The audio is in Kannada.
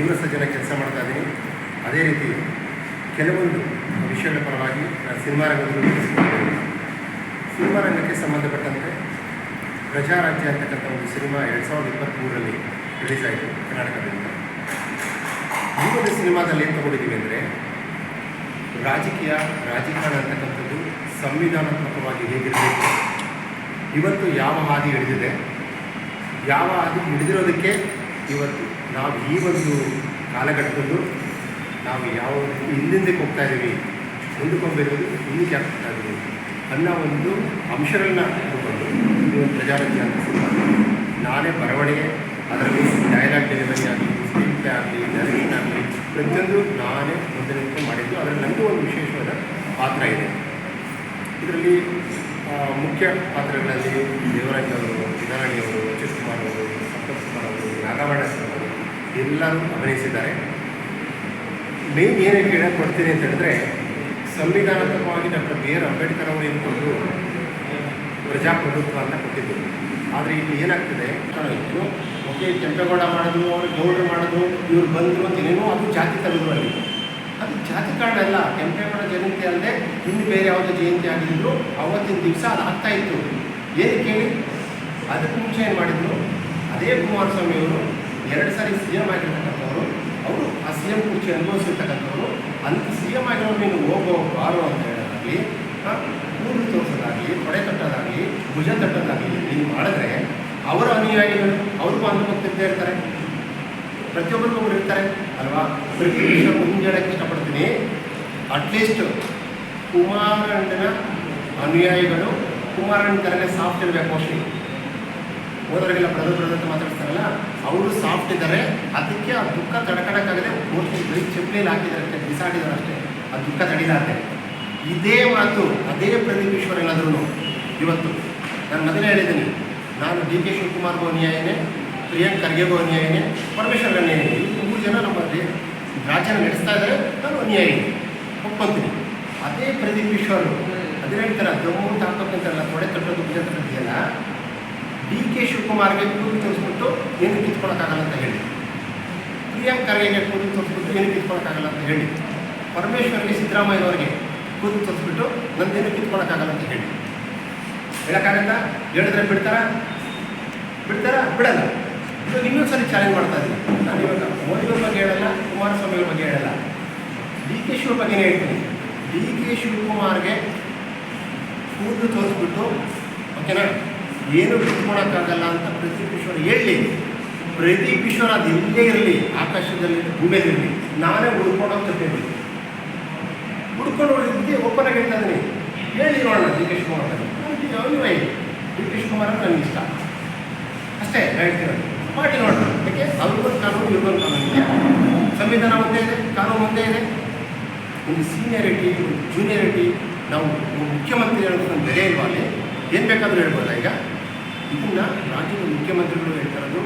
ನಿವೃತ್ತ ಜನ ಕೆಲಸ ಮಾಡ್ತಾ ಇದ್ದೀನಿ. ಅದೇ ರೀತಿ ಕೆಲವೊಂದು ವಿಷಯಗಳ ಪರವಾಗಿ ನಾನು ಸಿನಿಮಾ ರಂಗದಲ್ಲಿ ಸಿನಿಮಾ ರಂಗಕ್ಕೆ ಸಂಬಂಧಪಟ್ಟಂತೆ ಪ್ರಜಾರಾಜ್ಯ ಅಂತಕ್ಕಂಥ ಒಂದು ಸಿನಿಮಾ 2023ರಲ್ಲಿ ರಿಲೀಸ್ ಆಯಿತು ಕರ್ನಾಟಕದಿಂದ. ಈ ಒಂದು ಸಿನಿಮಾದಲ್ಲಿ ಏನು ತಗೊಂಡಿದ್ದೀವಿ ಅಂದರೆ, ರಾಜಕಾರಣ ಅಂತಕ್ಕಂಥದ್ದು ಸಂವಿಧಾನಾತ್ಮಕವಾಗಿ ಹೇಗಿರಬೇಕು, ಇವತ್ತು ಯಾವ ಹಾದಿ ಹಿಡಿದಿದೆ, ಯಾವ ಹಾದಿ ಹಿಡಿದಿರೋದಕ್ಕೆ ಇವತ್ತು ನಾವು ಈ ಒಂದು ಕಾಲಘಟ್ಟದಲ್ಲೂ ನಾವು ಯಾವ ಹಿಂದಿಂದಕ್ಕೆ ಹೋಗ್ತಾ ಇದ್ದೀವಿ, ಮುಂದಕ್ಕೆ ಹೋಗಬೇಕು, ಹಿಂದಕ್ಕೆ ಆಗ್ತಾ ಇದ್ದೀವಿ ಅನ್ನೋ ಒಂದು ಅಂಶಗಳನ್ನ ಇಟ್ಕೊಂಡು ಈ ಒಂದು ಪ್ರಜಾರಾಜ್ಯ ಅಂತ ಸಿನಿಮಾ ನಾನೇ ಬರವಣಿಗೆ, ಅದರಲ್ಲಿ ಡೈಲಾಗ್ ಡೆಲಿವರಿ ಆಗಲಿ, ಸ್ಕ್ರೀನ್ ಪ್ಲೇ ಆಗಲಿ, ಡೈರೆಕ್ಷನ್ ಆಗಲಿ ಪ್ರತಿಯೊಂದು ನಾನೇ ಮುಂದೆ ನಿಂತು ಮಾಡಿದ್ದು. ಅದರಲ್ಲಿ ನನಗೂ ಒಂದು ವಿಶೇಷವಾದ ಪಾತ್ರ ಇದೆ. ಇದರಲ್ಲಿ ಮುಖ್ಯ ಪಾತ್ರಗಳಲ್ಲಿ ದೇವರಾಜ್ ಅವರು, ವಿಧಾರಾಣಿಯವರು, ಅಚ್ಯುತ್ ಕುಮಾರ್ ಅವರು, ಸಂಪತ್ ಕುಮಾರ್ ಅವರು, ನಾಗವರ್ಣ ಅವರು ಎಲ್ಲರೂ ಅಭಿನಯಿಸಿದ್ದಾರೆ. ಮೇನ್ ಏನಕ್ಕೆ ಹೇಳಕ್ಕೆ ಕೊಡ್ತೀನಿ ಅಂತ ಹೇಳಿದ್ರೆ, ಸಂವಿಧಾನಾತ್ಮಕವಾಗಿ ಡಾಕ್ಟರ್ ಬಿ ಆರ್ ಅಂಬೇಡ್ಕರ್ ಅವರು ಇಟ್ಕೊಂಡು ಪ್ರಜಾಪ್ರಭುತ್ವ ಅಂತ ಕೊಟ್ಟಿದ್ದು. ಆದರೆ ಇಲ್ಲಿ ಏನಾಗ್ತದೆ, ಓಕೆ ಕೆಂಪೇಗೌಡ ಮಾಡೋದು, ಅವರು ಗೌಡರು ಮಾಡೋದು, ಇವ್ರು ಬಂದರು ಅಂತ ಏನೇನೋ ಅದು ಜಾತಿ ತರೋದು. ಅಲ್ಲಿ ಅದು ಜಾತಿ ಕಾರಣ ಅಲ್ಲ. ಕೆಂಪೇಗೌಡ ಜಯಂತಿ ಅಲ್ಲದೆ ಇನ್ನು ಬೇರೆ ಯಾವುದೋ ಜಯಂತಿ ಆಗಿದ್ರು ಅವತ್ತಿನ ದಿವಸ ಅದು ಆಗ್ತಾಯಿತ್ತು. ಏನಕ್ಕೆ ಹೇಳಿ, ಅದಕ್ಕೆ ಮುಂಚೆ ಏನು ಮಾಡಿದ್ರು, ಅದೇ ಕುಮಾರಸ್ವಾಮಿ ಅವರು 2 ಸಾರಿ CM ಆಗಿರ್ತಕ್ಕಂಥವ್ರು, ಅವರು ಆ CM ಕುರ್ಚಿ ಅನುಭವಿಸಿರ್ತಕ್ಕಂಥವ್ರು, ಅಂತ CM ಆಗಿರೋರು ನೀನು ಹೋಗೋ ಬಾರೋ ಅಂತ ಹೇಳೋದಾಗಲಿ, ಕೂದಲು ತೋರಿಸೋದಾಗಲಿ, ಕೊಡೆ ತಟ್ಟೋದಾಗಲಿ, ಭುಜ ತಟ್ಟೋದಾಗಲಿ ನೀನು ಮಾಡಿದ್ರೆ ಅವರ ಅನುಯಾಯಿಗಳು ಅವ್ರಿಗೂ ಅನುಭವಿಸ್ತಿದ್ದೇ ಇರ್ತಾರೆ. ಪ್ರತಿಯೊಬ್ಬರಿಗೂ ಅವ್ರು ಇರ್ತಾರೆ ಅಲ್ವಾ. ಪ್ರತಿ ವಿಷಯ ಮುಂದೆ ಹೇಳೋಕ್ಕೆ ಇಷ್ಟಪಡ್ತೀನಿ, ಅಟ್ಲೀಸ್ಟ್ ಕುಮಾರಣ್ಣನ ಅನುಯಾಯಿಗಳು ಕುಮಾರಣ್ಣ ಥರನೇ ಸಾಫ್ಟ್ ಇರಬೇಕು. ಮೋಸ್ಟ್ಲಿ ಓದೋರಿಗೆಲ್ಲ ಬ್ರದರ್ ಅಂತ ಮಾತಾಡ್ತಾರಲ್ಲ, ಅವರು ಸಾಫ್ಟ್ ಇದ್ದಾರೆ. ಅದಕ್ಕೆ ಆ ದುಃಖ ತಡ್ಕೊಳಕ್ಕಾಗದೆ ಮೋಸ್ಟ್ಲಿ ಬರೀ ಚಪ್ಪಲಿಯಲ್ಲಿ ಹಾಕಿದ್ದಾರೆ, ಬಿಸಾಡಿದ್ದಾರೆ ಅಷ್ಟೇ. ಆ ದುಃಖ ತಡಿಲಾರ್ದೆ ಇದೇ ಮಾತು ಅದೇ ಪ್ರದೀಪ್ ಈಶ್ವರ್ ಏನಾದ್ರೂ ಇವತ್ತು ನಾನು ಮೊದಲೇ ಹೇಳಿದ್ದೀನಿ, ನಾನು DK ಶಿವಕುಮಾರ್ಗೂ ಅನ್ಯಾಯನೇ, ಪ್ರಿಯಾಂಕ್ ಖರ್ಗೆಗೂ ಅನ್ಯಾಯನೇ, ಪರಮೇಶ್ವರ್ಗೆ ಅನ್ಯಾಯನೇ. ಈ 3 ಜನ ನಮ್ಮ ರಾಜ್ಯನ ನಡೆಸ್ತಾ ಇದ್ದಾರೆ, ನಾನು ಅನ್ಯಾಯ ಒಪ್ಕೊಂತೀನಿ. ಅದೇ ಪ್ರದೀಪ್ ಈಶ್ವರ್ ಅದೇ ಹೇಳ್ತಾರೆ, ದಮ್ಮು ತಾಕೋಕ್ಕಂತಾರಲ್ಲ, ತೊಡೆ ತಟ್ಟೋದು ಭುಜ ತಟ್ಟೋದಿದೆಯಲ್ಲ, DK ಶಿವಕುಮಾರ್ಗೆ ಕೂದಲು ತೋರಿಸ್ಬಿಟ್ಟು ಏನು ಕಿತ್ಕೊಳಕ್ಕಾಗಲ್ಲ ಅಂತ ಹೇಳಿ, ಪ್ರಿಯಾಂಕ್ ಖರ್ಗೆಗೆ ಕೂದಲು ತೋರಿಸ್ಬಿಟ್ಟು ಏನು ಕಿತ್ಕೊಳಕ್ಕಾಗಲ್ಲ ಅಂತ ಹೇಳಿ, ಪರಮೇಶ್ವರ್ಗೆ ಸಿದ್ದರಾಮಯ್ಯನವ್ರಿಗೆ ಕೂದಲು ತೋರಿಸ್ಬಿಟ್ಟು ನಂದೇನು ಕಿತ್ಕೊಳಕ್ಕಾಗಲ್ಲ ಅಂತ ಹೇಳಿ ಹೇಳೋಕ್ಕಾಗತ್ತಾ? ಹೇಳಿದ್ರೆ ಬಿಡ್ತಾರಾ? ಬಿಡಲ್ಲ. ಇವಾಗ ಇನ್ನೊಂದು ಸರಿ ಚಾಲೆಂಜ್ ಮಾಡ್ತಾ ಇದ್ದೀನಿ. ನಾನು ಇವಾಗ ಮೋದಿಯವ್ರ ಬಗ್ಗೆ ಹೇಳಲ್ಲ, ಕುಮಾರಸ್ವಾಮಿಯವ್ರ ಬಗ್ಗೆ ಹೇಳಲ್ಲ, DK ಶಿವ ಬಗ್ಗೆನೇ ಹೇಳ್ತೀನಿ. DK ಶಿವಕುಮಾರ್ಗೆ ಕೂದಲು ತೋರಿಸ್ಬಿಟ್ಟು ಓಕೆನಾ ಏನು ಕಿತ್ಕೊಳಕ್ಕಾಗಲ್ಲ ಅಂತ ಪ್ರದೀಪ್ ಈಶ್ವರ್ ಹೇಳಲಿ. ಪ್ರದೀಪ್ ಈಶ್ವರ್ ಅದು ಎಲ್ಲೇ ಇರಲಿ, ಆಕಾಶದಲ್ಲಿ ಭೂಮಿಯಲ್ಲಿರಲಿ, ನಾನೇ ಹುಡ್ಕೊಂಡೋಗ್ತಿರ್ತೀನಿ. ಹುಡ್ಕೊಂಡು ಹೋಗಿದ್ದೆ ಓಪನ್ ಆಗಿ ಹೇಳ್ತಾ ಇದ್ದೀನಿ. ಹೇಳಿ ನೋಡೋಣ DK ಶಿವಕುಮಾರ್ ಅನುಯಾಯಿ. DK ಶಿವಕುಮಾರ್ ಅಂತ ನನಗೆ ಇಷ್ಟ ಅಷ್ಟೇ ಹೇಳ್ತೀನಿ. ಮಾಡಿ ನೋಡೋಣ. ಯಾಕೆ ಅವ್ರಿಗೊಂದು ಕಾನೂನು, ಇವ್ರಿಗೊಂದು ಕಾನೂನು ಇದೆ. ಸಂವಿಧಾನ ಒಂದೇ ಇದೆ, ಕಾನೂನು ಒಂದೇ ಇದೆ. ಒಂದು ಸೀನಿಯರಿಟಿ, ಒಂದು ಜೂನಿಯರಿಟಿ, ನಾವು ಮುಖ್ಯಮಂತ್ರಿ ಹೇಳೋದು ಬೆಲೆ ಇಲ್ವಾ ಅಲ್ಲಿ? ಏನು ಬೇಕಾದರೂ ಹೇಳ್ಬೋದಾ? ಈಗ ಇದನ್ನು ರಾಜ್ಯದ ಮುಖ್ಯಮಂತ್ರಿಗಳು ಹೇಳ್ತಾರದು